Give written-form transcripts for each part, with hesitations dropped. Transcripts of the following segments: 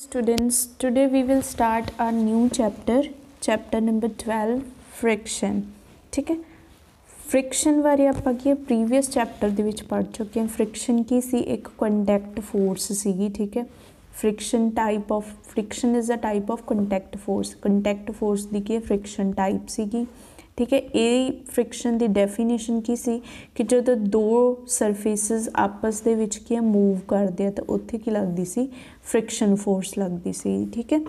Students, today we will start our new chapter number 12, friction. ठीक है, friction बारे ਆਪਾਂ ਕੀ प्रीवियस चैप्टर ਦੇ ਵਿੱਚ ਪੜ੍ਹ ਚੁੱਕੇ ਹਾਂ। फ्रिक्शन ਕੀ ਸੀ? एक ਕੰਟੈਕਟ ਫੋਰਸ ਸੀਗੀ। ठीक है, friction type of friction is a type of contact force. Contact force the Ki friction type ਸੀਗੀ। ठीक है, ये फ्रिक्शन की डेफिनेशन की सी कि जो दो सरफेसिस आपस दे विच की मूव करते हैं तो उत्थे की लगती सी फ्रिक्शन फोर्स लगती सी। ठीक है,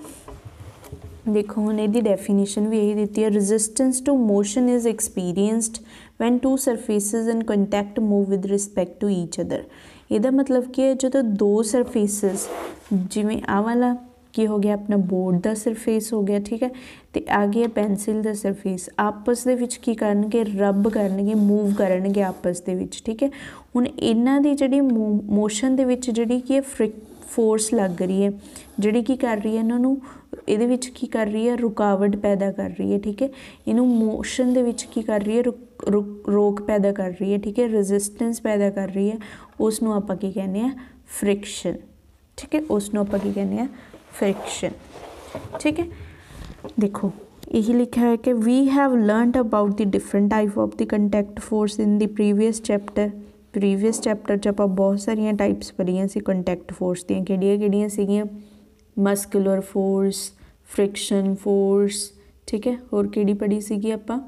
देखो हुण इहदी डेफिनेशन भी यही दी है। Resistance to motion is experienced when two surfaces in contact move with respect to each other. इहदा मतलब कि जो दो सरफेसिस जिवें आ वाला की हो गया अपना बोर्ड का सरफेस हो गया। ठीक है, तो आ गया पेंसिल का सरफेस, आपस दे विच की करनगे, रब करनगे, मूव करनगे आपस दे विच। ठीक है, हुण इन्हां दी जिहड़ी मोशन दे विच जिहड़ी की फोर्स लग रही है, जिहड़ी की कर रही है इन्हों इहदे विच की कर रही है, रुकावट पैदा कर रही है। ठीक है, इनू मोशन दे विच की कर रही है, रोक पैदा कर रही है। ठीक है, रेजिस्टेंस पैदा कर रही है, उसनूं आपां की कहने आ फ्रिक्शन। ठीक है, उसनूं आपां की कहने आ फ्रिक्शन। ठीक है, देखो यही लिखा है कि we have learned about the different type of the contact force in the previous chapter. Previous chapter च आपां बहुत सारिया टाइप्स पढ़ियां सी कंटैक्ट फोर्स दियां। किहड़ियां सीगियां? Muscular force, friction force. ठीक है, होर किहड़ी पढ़ी सीगी आपां?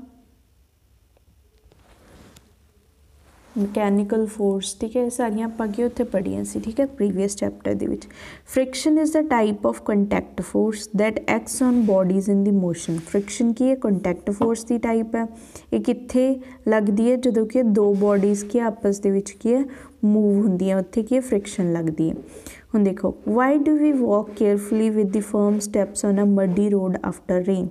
Mechanical force. ठीक है, सारिया आपां की उत्थे पढ़ियां सी। ठीक है, प्रीवियस चैप्टर दे विच। Friction is the type of contact force that acts on bodies in the motion. Friction की है? कंटैक्ट फोर्स की टाइप है। ये कित्थे लगती है? जदों कि दो बॉडीज़ की आपस दे विच की है मूव होंदियां, उत्थे की फ्रिक्शन लगती है। हुण देखो, why do we walk carefully with the firm steps on a muddy road after rain.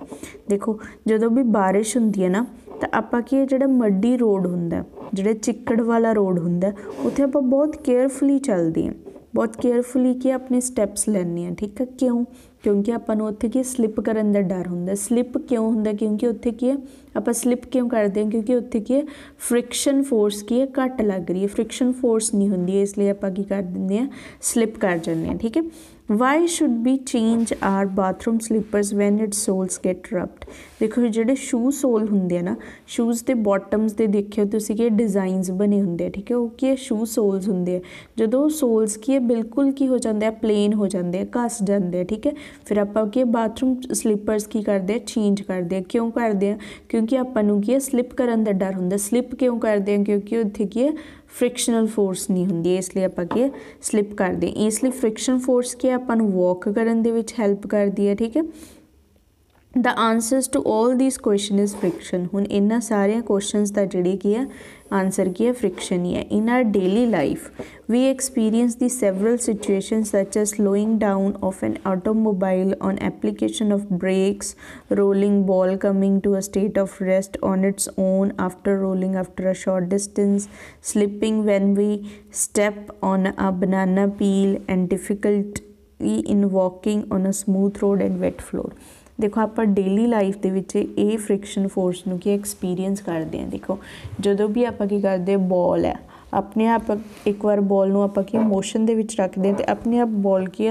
देखो जदों भी बारिश होंदी है ना, तो आपां की जिहड़ा मडी रोड हुंदा, जिहड़ा चिक्कड़ वाला रोड हुंदा, उत्थे आपां बहुत केयरफुली चलदे हैं, बहुत केयरफुली कि अपने स्टैप्स लैने हैं। ठीक है, क्यों? क्योंकि आपां नूं उत्थे की स्लिप करन दा डर हुंदा। स्लिप क्यों हुंदा? क्योंकि उत्थे की है आपां स्लिप क्यों करते हैं? क्योंकि उत्थे की है फ्रिक्शन फोर्स की है घट लग रही है, फ्रिक्शन फोर्स नहीं हुंदी, इसलिए आपां की कर दिंदे हैं, स्लिप कर जाते हैं। ठीक है, why should be change our bathroom slippers when it soles get rubbed. देखो जिहड़े शू सोल होंगे ना, शूज़ के बॉटम्स के देखियो तुसीं कि डिज़ाइनस बने होंगे। ठीक है, वो की शू सोल्स होंगे, जो सोल्स की है बिल्कुल की हो जाते हैं, प्लेन हो जाते हैं, घस जाते हैं। ठीक है, फिर आपां की बाथरूम स्लीपर्स की करते हैं, चेंज करते हैं। क्यों करते हैं? क्योंकि आपां नूं की है स्लिप करन दा डर हुंदा। स्लिप क्यों करते हैं? क्योंकि उत्थे की है फ्रिक्शनल फोर्स नहीं होंगी, इसलिए आपां की स्लिप करते हैं। इसलिए फ्रिक्शन फोर्स की आपां नूं वॉक करन दे विच हैल्प करती है। ठीक है, the answers to all these question is friction. हुण इन्हां सारे क्वेश्चनस का जिहड़ी की है आंसर की है फ्रिक्शन ही है। In our daily life we experience the several situations such as slowing down of an automobile on application of brakes, rolling ball coming to a state of rest on its own after rolling after a short distance, slipping when we step on a banana peel and difficulty in walking on a smooth road and wet floor. देखो आप daily life के विच ये friction force नूं की experience करते हैं। देखो जदों भी आप की करते बॉल है, अपने आप एक बार बॉल नूं आपां की मोशन दे विच रखते हैं तो अपने आप बॉल की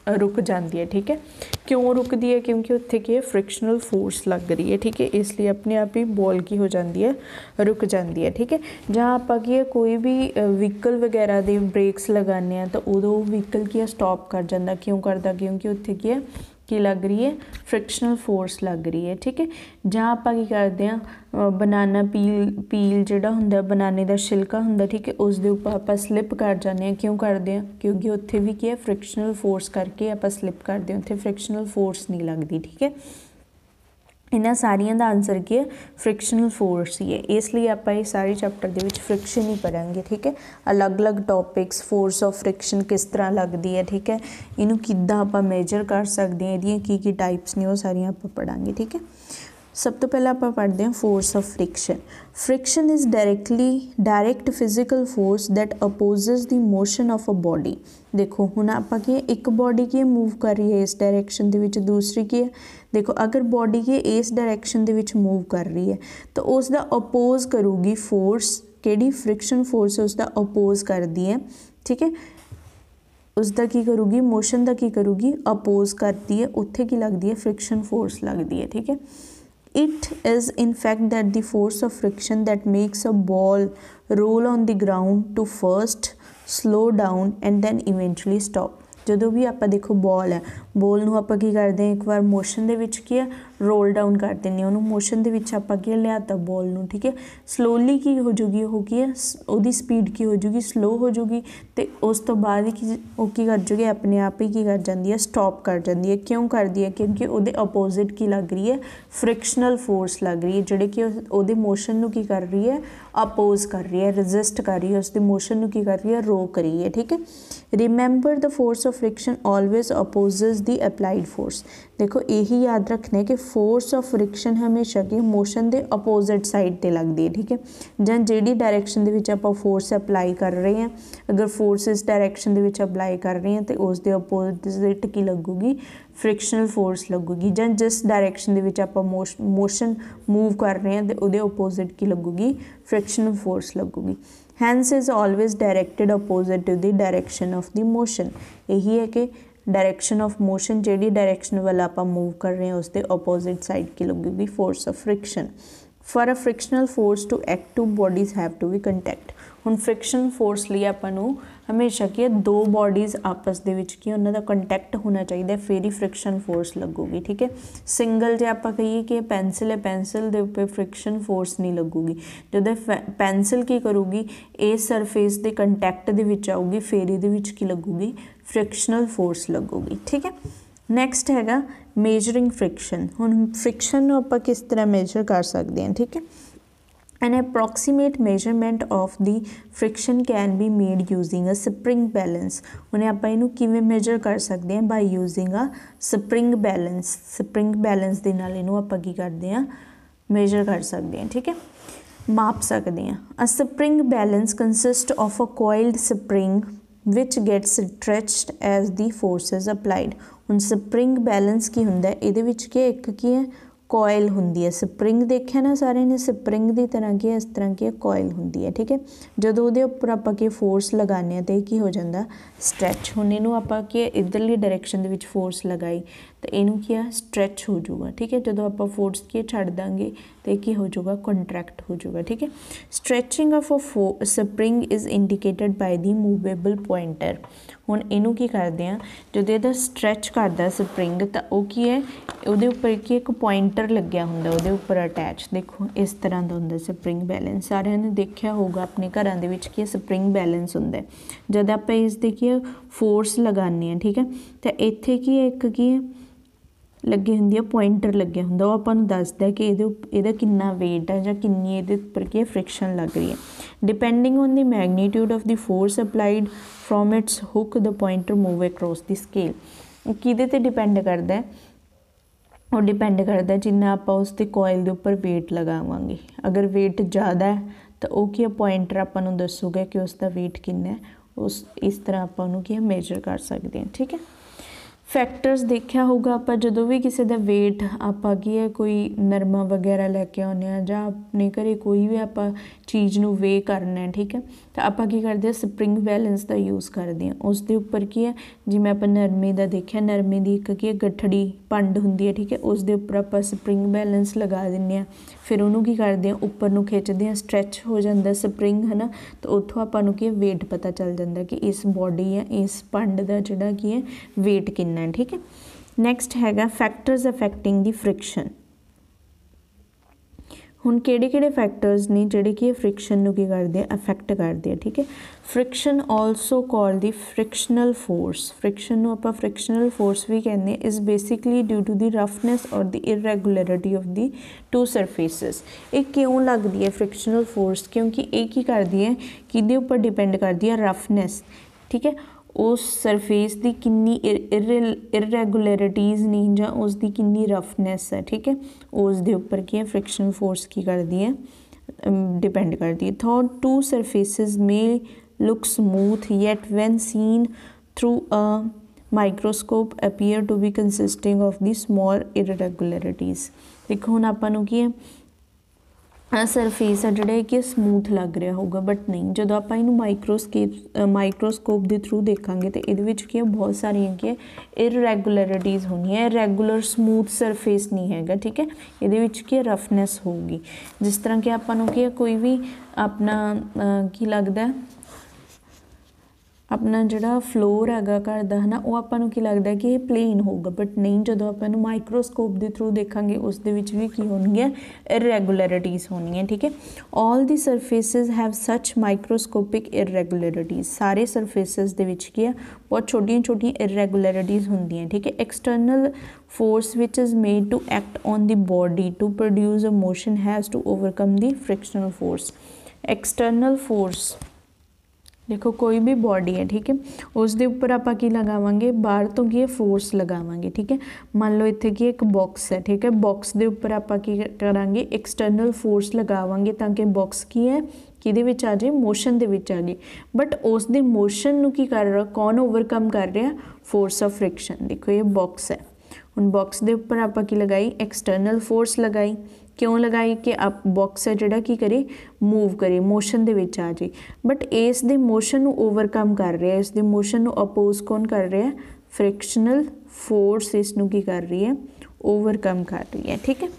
रुक जाती है। ठीक है, क्यों रुकती है? क्योंकि उत्थे की फ्रिक्शनल फोर्स लग रही है। ठीक है, इसलिए अपने आप ही बॉल की हो जाती है, रुक जाती है। ठीक है, जहाँ आपां की कोई भी व्हीकल वगैरह दे ब्रेक्स लगाने हैं तो उदों व्हीकल की स्टॉप कर जाता। क्यों करता? क्योंकि उत्थे की लग रही है फ्रिक्शनल फोर्स लग रही है। ठीक है, जहाँ आप की करते हैं बनाना पील जिहड़ा हुंदा, बनाने का छिलका हुंदा, ठीक है, उस दे उपर आप स्लिप कर जाते हैं। क्यों करते हैं? क्योंकि उत्थे भी की है फ्रिक्शनल फोर्स करके आप स्लिप करते हैं, उत्थे फ्रिक्शनल फोर्स नहीं लगती। ठीक है, इन्हां सारियां दा आंसर की है फ्रिक्शनल फोर्स ही है, इसलिए आप ये सारे चैप्टर दे विच फ्रिक्शन ही पढ़ांगे। ठीक है, अलग अलग टॉपिक्स, फोर्स ऑफ फ्रिक्शन किस तरह लगती है, ठीक है, इनू किद्दां आपां मेजर कर सकते हैं, इहदियां की टाइप्स ने वो सारियां आपां पढ़ांगे। ठीक है, सब तो पहले आप पढ़ते हैं force of friction. Friction is direct physical force that opposes the motion of a body. देखो हुण आपां की एक बॉडी की मूव कर रही है इस डायरैक्शन दे विच, दूसरी की है, देखो अगर बॉडी की इस डायरैक्शन दे विच मूव कर रही है तो उसका अपोज करूगी फोर्स, किहड़ी फ्रिक्शन फोर्स उसका अपोज करती है। ठीक है, उसका की करूगी, मोशन का की करूगी, अपोज करती है, उत्थे की लगती है, फ्रिक्शन फोर्स लगती है। ठीक है, it is in fact that the force of friction that makes a ball roll on the ground to first slow down and then eventually stop. ਜਦੋਂ ਵੀ ਆਪਾਂ ਦੇਖੋ ਬੋਲ ਹੈ, ਬੋਲ ਨੂੰ ਆਪਾਂ ਕੀ ਕਰਦੇ ਹਾਂ, ਇੱਕ ਵਾਰ ਮੋਸ਼ਨ ਦੇ ਵਿੱਚ ਕੀ ਹੈ, ਰੋਲ ਡਾਊਨ ਕਰ ਦਿੰਦੇ ਹਾਂ ਉਹਨੂੰ, ਮੋਸ਼ਨ ਦੇ ਵਿੱਚ ਆਪਾਂ ਕੀ ਲਿਆਤਾ ਬੋਲ ਨੂੰ। ਠੀਕ ਹੈ, ਸਲੋਲੀ ਕੀ ਹੋ ਜੂਗੀ, ਉਹ ਕੀ ਹੈ, ਉਹਦੀ ਸਪੀਡ ਕੀ ਹੋ ਜੂਗੀ, ਸਲੋ ਹੋ ਜੂਗੀ, ਅਤੇ ਉਸ ਤੋਂ ਬਾਅਦ ਕੀ ਉਹ ਕੀ ਕਰ ਜੂਗੀ, ਆਪਣੇ ਆਪ ਹੀ ਕੀ ਕਰ ਜਾਂਦੀ ਹੈ, ਸਟੋਪ ਕਰ ਜਾਂਦੀ ਹੈ। ਕਿਉਂ ਕਰਦੀ ਹੈ, ਕਿਉਂਕਿ ਉਹਦੇ ਅਪੋਜ਼ਿਟ ਕੀ ਲੱਗ ਰਹੀ ਹੈ, ਫ੍ਰਿਕਸ਼ਨਲ ਫੋਰਸ ਲੱਗ ਰਹੀ ਹੈ, ਜਿਹੜੇ ਕਿ ਉਹਦੇ ਮੋਸ਼ਨ ਨੂੰ ਕੀ ਕਰ ਰਹੀ ਹੈ, ਅਪੋਜ਼ ਕਰ ਰਹੀ ਹੈ, ਰਜਿਸਟ ਕਰ ਰਹੀ ਹੈ, ਉਸਦੇ ਮੋਸ਼ਨ ਨੂੰ ਕੀ ਕਰ ਰਹੀ ਹੈ, ਰੋਕ ਰਹੀ ਹੈ। ਠੀਕ ਹੈ, remember the force of friction always opposes the applied force. देखो यही याद रखना है कि फोर्स ऑफ फ्रिक्शन हमेशा की मोशन के अपोजिट साइड पर लगती है। ठीक है, ਜਾਂ ਜਿਹੜੀ डायरैक्शन ਦੇ ਵਿੱਚ ਆਪਾਂ फोर्स अप्लाई कर रहे हैं, अगर फोर्स इस डायरैक्शन ਦੇ ਵਿੱਚ अप्लाई कर रहे हैं तो उसके अपोजिट की लगूगी, फ्रिक्शनल फोर्स लगूगी। ਜਾਂ जिस डायरैक्शन ਦੇ ਵਿੱਚ ਆਪਾਂ मोशन मूव कर रहे हैं तो ਉਹਦੇ अपोजिट की लगूगी, फ्रिक्शनल फोर्स लगूगी। Hence is always directed opposite to the direction of the motion. यही है कि डायरैक्शन ऑफ मोशन जिहड़ी डायरैक्शन वाला आप मूव कर रहे हैं उसके अपोजिट साइड की लगेगी force of friction. For a frictional force to act to bodies have to be contact. हुण फ्रिक्शन फोर्स लिए आपां नूं हमेशा की दो बॉडीज़ आपस दे विच की उन्हां दा कंटैक्ट होना चाहिए, फिर ही फ्रिक्शन फोर्स लगूगी। ठीक है, सिंगल जे आपां कहिए कि पेंसिल है, पेंसिल दे उपर फ्रिक्शन फोर्स नहीं लगूगी। जदों पेंसिल की करूगी, इस सरफेस के कंटैक्ट दे विच आऊगी, फिर इहदे विच की लगूगी, फ्रिक्शनल फोर्स लगूगी। ठीक है, नैक्सट हैगा मेजरिंग फ्रिक्शन। हुण फ्रिक्शन नूं आपां किस तरह मेजर कर सकते हैं। ठीक है, An approximate measurement of the friction can be made using a spring balance। उन्हें आप इनू किवें मेजर कर सकते हैं, by using a spring balance। spring balance दे नाल इनू आप की करते हैं, मेजर कर सकते हैं। ठीक है, माप सकते हैं। A spring balance consists of a coiled spring which gets stretched as the force is applied। हुण spring balance की हुंदा है, इहदे विच की एक की है, कोयल होंदी है। स्प्रिंग देखिया ना सारे ने, स्प्रिंग की तरह की इस तरह की कोयल होंदी है। ठीक है, जो वो उपर आप फोर्स लगाने तो की हो जाता, स्ट्रैच। हुण इनू आप इधरली डायरैक्शन के फोर्स लगाई तो इनू की है, स्ट्रैच हो जाऊगा। ठीक है, जो आप फोर्स की छड़ देंगे तो की हो जाऊगा, कंट्रैक्ट हो जाऊगा। ठीक है, stretching of a spring is indicated by the movable pointer. हुण इनू की करते हैं, जो यदा स्ट्रैच करता स्प्रिंग तो वह की है, वो उपर की एक पॉइंटर लग्या होंदा, उहदे उपर अटैच। देखो इस तरह का होंदा स्प्रिंग बैलेंस, सारिਆਂ ने देखा होगा अपने घरों ਦੇ ਵਿੱਚ की स्प्रिंग बैलेंस होंदा है। जब आप इसकी की फोर्स लगाने हैं, ठीक है, तो इत्थे की एक की लगी होंदी है, पॉइंटर लग्या होंदा, वो आपां नूं दसदा कि इहदा कितना वेट है, जां किन्नी इहदे उपर की फ्रिक्शन लग रही है। Depending on the magnitude of the force applied from its hook the pointer move across the scale. किहदे ते डिपेंड करता है, और डिपेंड करता है जिन्ना आप उसके कोयल के उपर वेट लगावांगे। अगर वेट ज़्यादा है तो वह की पॉइंटर आपां नूं दसूगा कि उसका वेट कितना है, उस इस तरह आप की मेजर कर सकते हैं। ठीक है, फैक्टर्स देखा होगा आप जो भी किसी का वेट आप की है, कोई नरमा वगैरह लैके आने जां अपने घरे कोई भी आप चीज़ नूं वे करना है। ठीक है, तो आप की करते हैं, स्प्रिंग बैलेंस का यूज़ करते हैं। उसके उपर की है, जिवें आप नरमे का देखा, नरमे की एक की गठड़ी पंड होंदी है। ठीक है, उसके उपर आप स्प्रिंग बैलेंस लगा देंगे हैं, फिर उन्होंने की करते हैं, उपर नूं खिंचते हैं, स्ट्रैच हो जाता स्प्रिंग, है ना, तो उत्थों आपां की वेट पता चल जाता कि इस बॉडी या इस पंड का जिहड़ा की है वेट कितना है। ठीक है, नैक्सट हैगा फैक्टर्स अफैक्टिंग द फ्रिक्शन। हुण किहड़े फैक्टर्स ने जिहड़े कि फ्रिक्शन नूं की करदे आ, अफैक्ट करदे आ। ठीक है, friction also call the frictional force. Friction नूं आपां फ्रिक्शनल फोर्स भी कहते हैं, is basically due to the roughness और the irregularity of the two surfaces. ये क्यों लगती है फ्रिक्शनल फोर्स, क्योंकि ये की करती है, किहदे उपर डिपेंड करती है, रफनेस। ठीक है, उस सरफेस की किन्नी इररेगुलरिटीज़ नहीं, जां उसकी किन्नी रफनेस है। ठीक है, उसके उपर की है फ्रिक्शन फोर्स की करती है, डिपेंड करती है। Though two surfaces may look smooth yet when seen through a microscope appear to be consisting of the small irregularities. देखो हुण आपां नूं की है, ਸਰਫੇਸ ਆ ਜਿਹੜਾ ਕਿ ਸਮੂਥ ਲੱਗ ਰਿਹਾ ਹੋਊਗਾ, ਬਟ ਨਹੀਂ, ਜਦੋਂ ਆਪਾਂ ਇਹਨੂੰ ਮਾਈਕਰੋਸਕੋਪ ਦੇ ਥਰੂ ਦੇਖਾਂਗੇ ਤਾਂ ਇਹਦੇ ਵਿੱਚ ਕੀ ਬਹੁਤ ਸਾਰੀਆਂ ਕੀ ਇਰਰੈਗੂਲਰਿਟੀਜ਼ ਹੋਣੀਆਂ। ਰੈਗੂਲਰ ਸਮੂਥ ਸਰਫੇਸ ਨਹੀਂ ਹੈਗਾ, ਠੀਕ ਹੈ। ਇਹਦੇ ਵਿੱਚ ਕੀ ਰਫਨੈਸ ਹੋਊਗੀ, ਜਿਸ ਤਰ੍ਹਾਂ ਕਿ ਆਪਾਂ ਨੂੰ ਕੀ ਕੋਈ ਵੀ ਆਪਣਾ ਕੀ ਲੱਗਦਾ अपना जिहड़ा फ्लोर हैगा घर का है ना, वो आपां नूं की लगता कि ये प्लेन होगा, बट नहीं, जो आप माइक्रोस्कोप के थ्रू देखांगे उस दे विच भी की होणगियां इररेगुलरिटीज़ होणगियां, ठीक है। All the surfaces have such microscopic irregularities, सारे सरफेसिज दे विच की है बहुत छोटिया छोटिया इररेगुलरिटीज़ होंदियां, ठीक है। External force which is made to act on the body to produce a motion has to overcome the frictional force. External force देखो कोई भी बॉडी है, ठीक है, उस दे उपर आपां की लगावांगे, बाहर तो की फोर्स लगावांगे, ठीक है। मान लो इत्थे की एक बॉक्स है, ठीक है, बॉक्स दे उपर आपां की करांगे एक्सटर्नल फोर्स लगावांगे ताकि बॉक्स की है किहदे विच आ जाए, मोशन दे विच आ जाए, बट उस दे मोशन नूं की कर रहा, कौन ओवरकम कर रहा, फोर्स ऑफ फ्रिक्शन। देखो ये बॉक्स है, हुण बॉक्स दे उपर आपां की लगाई एक्सटर्नल फोर्स लगाई, क्यों लगाई कि आप बॉक्स है जिहड़ा की करे मूव करे, मोशन दे विच आ जाए, बट इस दे मोशन नूं ओवरकम कर रहा है, इस दे मोशन नूं अपोज कौन कर रहा है, फ्रिक्शनल फोर्स इस नूं की कर रही है, ओवरकम कर रही है, ठीक है।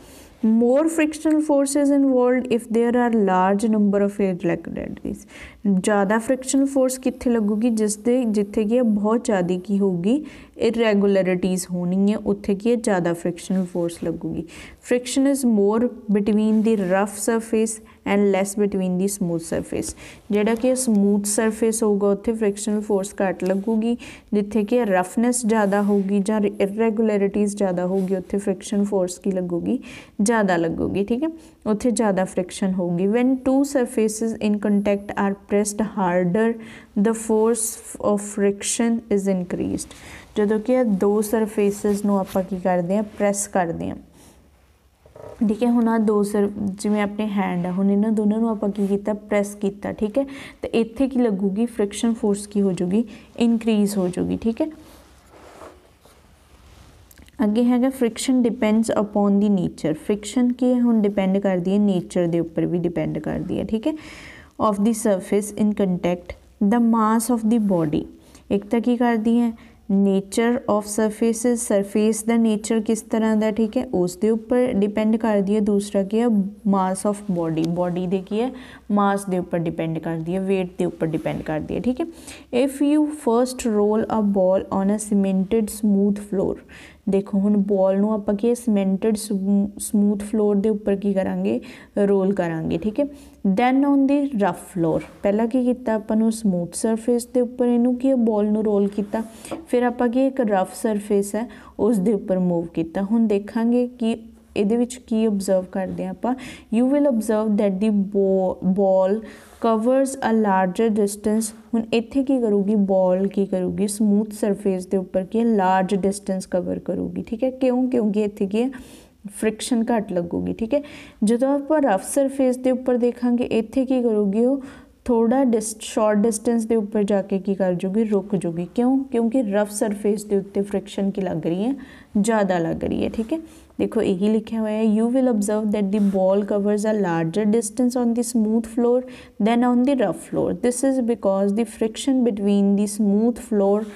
More frictional forces involve if there are large number of irregularities, ज़्यादा फ्रिक्शनल फोर्स कित्थे लगूगी, जिथे की बहुत ज़्यादा की होगी इररेगुलरिटीज़ होनी है, उत्थे की ज़्यादा फ्रिक्शनल फोर्स लगूगी। Friction is more between the rough surface and less between the smooth surface, जिहड़ा कि स्मूथ सरफेस होगा उत्थे फ्रिक्शनल फोर्स घट लगूगी, जिथे कि रफनेस ज़्यादा होगी जां इररेगुलरिटीज़ ज़्यादा होगी उत्थे फ्रिक्शन फोर्स की लगूगी, ज़्यादा लगूगी, ठीक है, उत्थे ज़्यादा फ्रिक्शन होगी। When two surfaces in contact are pressed harder the force of friction is increased, जदों कि दो सरफेसिज नूं आपां की करदे आ, प्रैस करदे आ, ठीक है। हुण आ दो जिवें अपने हैंड है, हुण इन्हां दोनों नूं आपां की कीता, प्रैस कीता, ठीक है, तो इत्थे की लगूगी फ्रिक्शन फोर्स की हो जाऊगी, इनक्रीज हो जाऊगी, ठीक है। अगे हैगा friction depends upon the nature, friction की हुण डिपेंड करती है नेचर के उपर भी डिपेंड करती है, ठीक है, of the surface in contact the mass of the body, एक तो की करती है नेचर ऑफ सरफेसिज, सरफेस का नेचर किस तरह का, ठीक है, उसके उपर डिपेंड करती है। दूसरा की है मास ऑफ बॉडी, बॉडी दे की है मास के उपर डिपेंड करती है, वेट के उपर डिपेंड करती है, ठीक है। If you first roll a ball on a cemented smooth floor, देखो हुण बॉल नूं आपां की सीमेंटेड स्मूथ फ्लोर के उपर की करांगे, रोल करांगे, ठीक है। Then on the rough floor, पहला की कीता आपां नूं स्मूथ सरफेस के उपर इनू की बॉल नूं रोल किया, फिर आपां की एक रफ सरफेस है उस दे उपर मूव किया। हुण देखांगे कि ਇਹਦੇ ਵਿੱਚ ਕੀ ऑब्जर्व करते हैं ਆਪਾਂ, you will observe that the ball covers a larger distance. हुण इत्थे की करूगी बॉल, की करूगी स्मूथ सरफेस के उपर की लार्ज डिस्टेंस कवर करूगी, ठीक है, क्यों, क्योंकि इत्थे की फ्रिक्शन घट लगूगी, ठीक है। जो आप रफ सरफेस के उपर देखांगे इत्थे की करूगी वो थोड़ा शॉर्ट डिस्टेंस के उपर जाके की कर जूगी, रुक जूगी, क्यों, क्योंकि रफ सरफेस के उत्ते फ्रिक्शन की लग रही है, ज़्यादा लग रही है, ठीक है। देखो यही लिखा हुआ है, you will observe that the ball covers a larger distance on the smooth floor than on the rough floor, this is because the friction between the smooth floor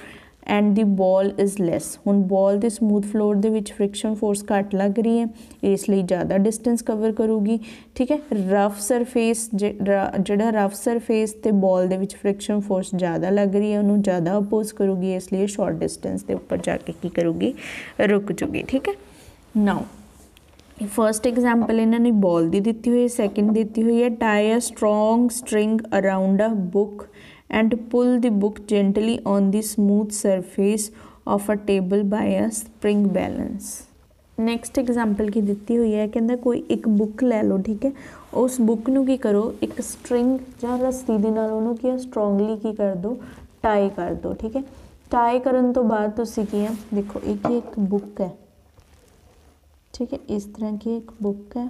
and the ball is less. हुण ball के smooth floor दे विच friction force घट लग रही है, इसलिए ज़्यादा डिस्टेंस कवर करूगी, ठीक है। रफ सरफेस जिहड़ा रफ सरफेस ते बॉल दे विच फ्रिक्शन फोर्स ज़्यादा लग रही है, उन्होंने ज़्यादा अपोज करूगी, इसलिए शॉर्ट डिस्टेंस के उपर जाके की करूगी, रुक जूगी, ठीक है। नाउ फर्स्ट एग्जाम्पल इन्होंने बॉल की दी हुई है, सैकेंड दी हुई है tie a strong string around a book and pull the book gently on the smooth surface of a table by a spring balance। Next example की दी हुई है, कहता कोई एक बुक लै लो, ठीक है, उस बुक नूं की करो एक स्ट्रिंग जां रस्सी दे नाल उहनूं की स्ट्रोंगली की कर दो, टाई कर दो, ठीक है। टाई करन तो बाद तुसीं की है, देखो एक बुक है, ठीक है, इस तरह की एक बुक है,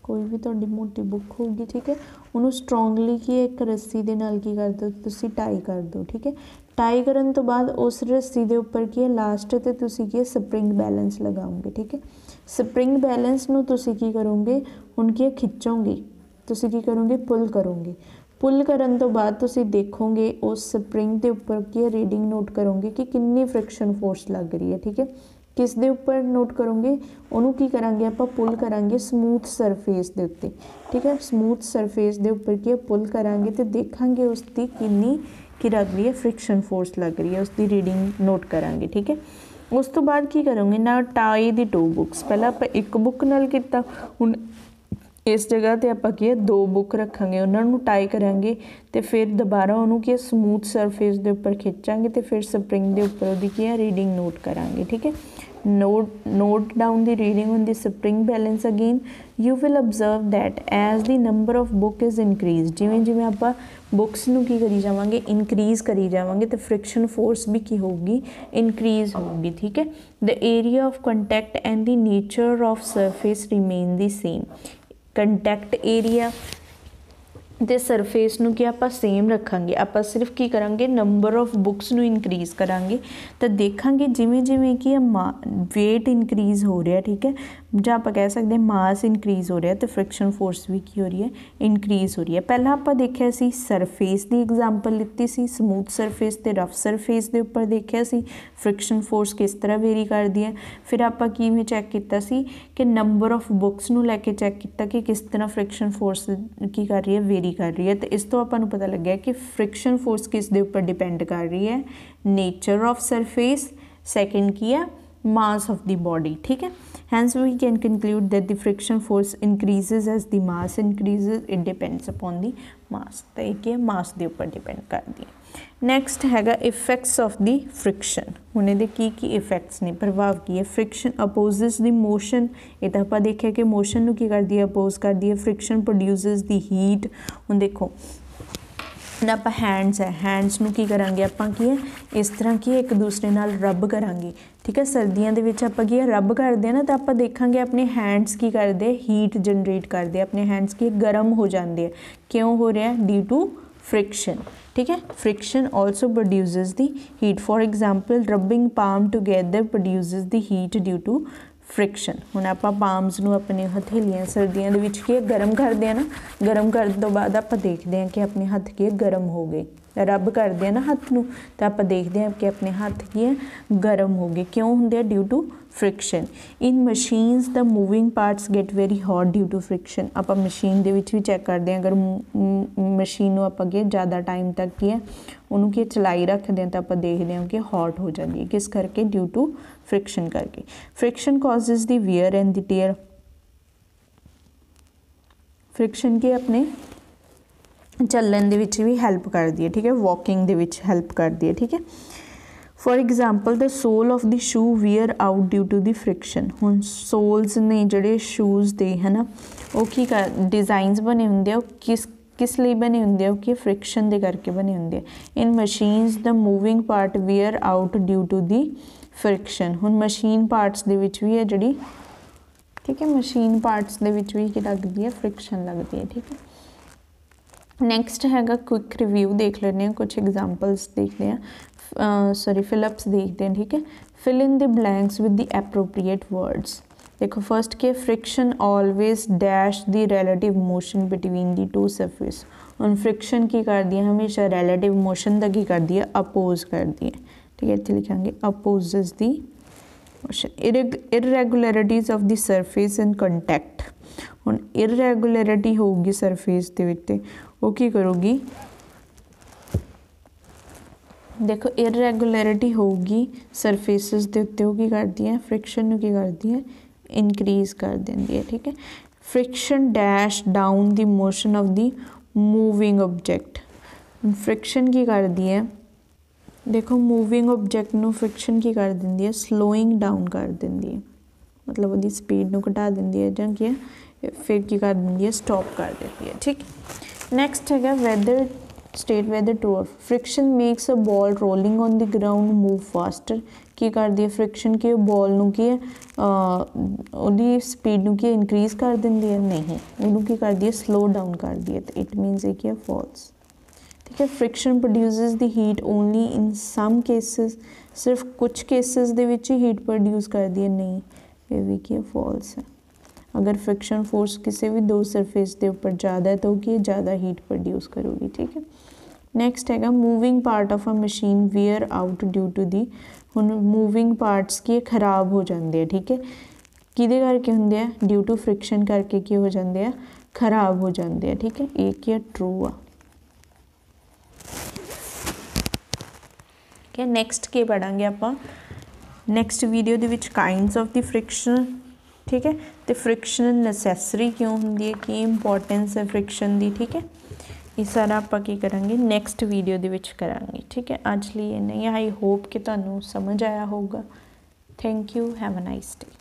कोई भी तुहाडी मोटी बुक होगी, ठीक है, उन्होंने स्ट्रोंगली की एक रस्सी दे नाल की कर दो, तुसीं टाई कर दो, ठीक है। टाई करन तो बाद उस रस्सी के उपर की है लास्ट ते तुसी की स्प्रिंग बैलेंस लगाओगे। ठीक है, स्प्रिंग बैलेंस नूं तुसी की करोगे हुण की खिच्चोगे, तुसी की करोगे पुल करोगे। पुल करन तो बाद तुसी देखोगे उस स्प्रिंग के उपर की रीडिंग नोट करोगे कि कितनी फ्रिक्शन फोर्स लग रही है। ठीक है, किस दे उपर नोट करोगे, उन्होंने की करांगे आपां पुल करांगे स्मूथ सरफेस दे उत्ते। ठीक है, स्मूथ सरफेस दे उपर की पुल करांगे तो देखांगे उसकी कितनी की लग रही है फ्रिक्शन फोर्स लग रही है, उसकी रीडिंग नोट करांगे। ठीक है, उस तो बाद की करोगे ना टाई दी 2 बुक्स। पहला आप एक बुक नाल कीता, हुण इस जगह ते आपां की 2 बुक रखांगे, उन्होंने टाई करांगे तो फिर दोबारा उन्होंने की स्मूथ सरफेस के उपर खिंचांगे तो फिर स्प्रिंग के उपर उसकी की रीडिंग नोट करांगे। ठीक है, note down the reading on the spring balance again. You will observe that as the number of book is increased, जिवें जिवें आपां बुक्स नूं की करी जावांगे इंक्रीज़ करी जावांगे तो फ्रिक्शन फोर्स भी की होगी इंक्रीज़ होगी। ठीक है, the area of contact and the nature of surface remain the same. Contact area तो सरफेस नूं कि आपां सेम रखांगे, आपां सिर्फ की करांगे नंबर ऑफ बुक्स नूं इनक्रीज़ करांगे तो देखांगे जिमें जिमें कि वेट इनक्रीज़ हो रहा। ठीक है, ਜਾਂ ਆਪਾਂ कह सकते हैं मास इनक्रीज़ हो रहा तो फ्रिक्शन फोर्स भी की हो रही है इनक्रीज़ हो रही है। पहला ਆਪਾਂ देखिया सी सरफेस की एग्जाम्पल लिती सी, स्मूथ सरफेस ते रफ सरफेस के उपर देखिया सी फ्रिक्शन फोर्स किस तरह वेरी करती है। फिर ਆਪਾਂ किवें चैक किया सी कि नंबर ऑफ बुक्स नूं लैके चैक किया कि किस तरह फ्रिक्शन फोर्स की कर रही है वेरी कर रही है। तो इस तो आपां नूं पता लग्या कि फ्रिक्शन फोर्स किस दे उपर डिपेंड कर रही है, नेचर ऑफ सरफेस, सैकेंड की है मास ऑफ द बॉडी। ठीक है, hence we can conclude that the friction force increases as the mass increases, it depends upon the mass। तो एक है मास के उपर डिपेंड करती है। नैक्सट हैगा इफेक्ट्स ऑफ द फ्रिक्शन। हुण इहदे की इफेक्ट्स ने, प्रभाव की है। फ्रिक्शन अपोजिज द मोशन, ये तो आपां देखिया कि मोशन नूं की करदी है अपोज करदी है। Friction produces the heat. हुण देखो ना आप हैंड्स है, हैंड्स नूं की करांगे आपां की है इस तरह की एक दूसरे नाल रब करांगे। ठीक है, सर्दियों के विच आपां की रब करते हैं ना तो आप देखांगे अपने हैंड्स की करते हीट जनरेट करते, अपने हैंड्स की गर्म हो जाते हैं। क्यों हो रहा है? ड्यू टू फ्रिक्शन। ठीक है, friction also produces the heat. For example rubbing palm together produces the heat due to friction. हुण आपां पाम्स नूं अपने हथेलियां सर्दियों के विच की गर्म करते हैं ना, गर्म करने तो बाद आपां देखते हैं कि अपने हथ की गर्म हो गए। रब करते हैं ना हथ नूं तो आप देखते हैं कि अपने हाथ की है गर्म हो गए। क्यों होंगे? Due to friction. In machines the moving parts get very hot due to friction. आप मशीन के भी चैक करते हैं, अगर मशीन आप ज़्यादा टाइम तक की है उन्होंने की चलाई रखते हैं तो आप देखते हैं कि हॉट हो जाती है। किस करके? ड्यू टू फ्रिक्शन करके। Friction causes the wear and the tear. Friction के अपने चलन दे विच भी हैल्प करती है। ठीक है, वॉकिंग दे विच हैल्प करती है। ठीक है, for example the sole of the shoe wear out due to the friction. हुण सोल्स ने जिहड़े शूज़ दे है ना वो की कर डिज़ाइनस बने होंगे किस लिए बने होंगे कि फ्रिक्शन दे करके बने होंगे। In machines the moving part wear out due to the friction. हुण मशीन पार्ट्स दे विच भी है जिहड़ी, ठीक है, मशीन पार्ट्स दे विच भी की लगती है फ्रिक्शन लगती है। ठीक है, नैक्सट हैगा क्विक रिव्यू देख लेते हैं, कुछ एग्जाम्पल्स देखते हैं, सॉरी फिलअप्स देखते हैं। ठीक है, fill in the blanks with the appropriate words. देखो फर्स्ट के friction always dash the relative motion between the two surface. और फ्रिक्शन की कर दी है हमेशा रिलेटिव मोशन का की कर दी है अपोज कर दी है। ठीक है, इतने लिखेंगे opposes the motion. Irregularities of the surface and contact. हुण इररेगुलरिटी होगी सरफेस के उत्ते वो की करूँगी, देखो इररेगुलरिटी होगी सरफेसिस के उत्ते वो की करती है फ्रिक्शन की करती है इनक्रीज़ कर देंदी है। ठीक है, friction dash down the motion of the moving object. Friction की कर दी है, देखो मूविंग ऑब्जेक्ट नूं फ्रिक्शन की कर देंदी है स्लोइंग डाउन कर देंदी है, मतलब वो स्पीड नूं घटा देंदी है जां की फिर की कर देंदी है स्टॉप कर देती है। ठीक, नैक्सट है वैदर स्टेट वैदर ट्रू और friction makes a ball rolling on the ground move faster. की कर दी है फ्रिक्शन की बॉल नूं की है स्पीड नूं की इनक्रीज़ कर देंदी है, नहीं उन्होंने की कर दी है स्लो डाउन कर दी है। तो इट मीनस ये कि फॉल्स। ठीक ठीक है। Friction produces the heat only in some cases, सिर्फ कुछ केसेस दे विच ही हीट प्रोड्यूस करती है, नहीं, ये भी क्या फॉल्स है। अगर फ्रिक्शन फोर्स किसी भी दो सरफेस के उपर ज़्यादा है तो कि ज़्यादा हीट प्रोड्यूस करूगी, ठीक है। नैक्सट हैगा moving part of a machine wear out due to the, हुण मूविंग पार्ट्स की खराब हो जाते हैं, ठीक है, किहदे करके हुंदे आ, ड्यू टू फ्रिक्शन करके की हो जाते हैं, खराब हो जाते हैं, ठीक है। ये क्या ट्रू आ, ठीक है। नैक्सट की पढ़ांगे आपां next video they which kinds of the friction, ठीक है, तो फ्रिक्शन नैसेसरी क्यों होंदी है, की इंपॉर्टेंस है फ्रिक्शन दी, ठीक है। ये सारा आपां की करांगे नैक्सट वीडियो दे विच करांगे, ठीक है। अज लई इन्ना ही, आई होप कि तुहानूं समझ आया होगा। Thank you, have a nice day.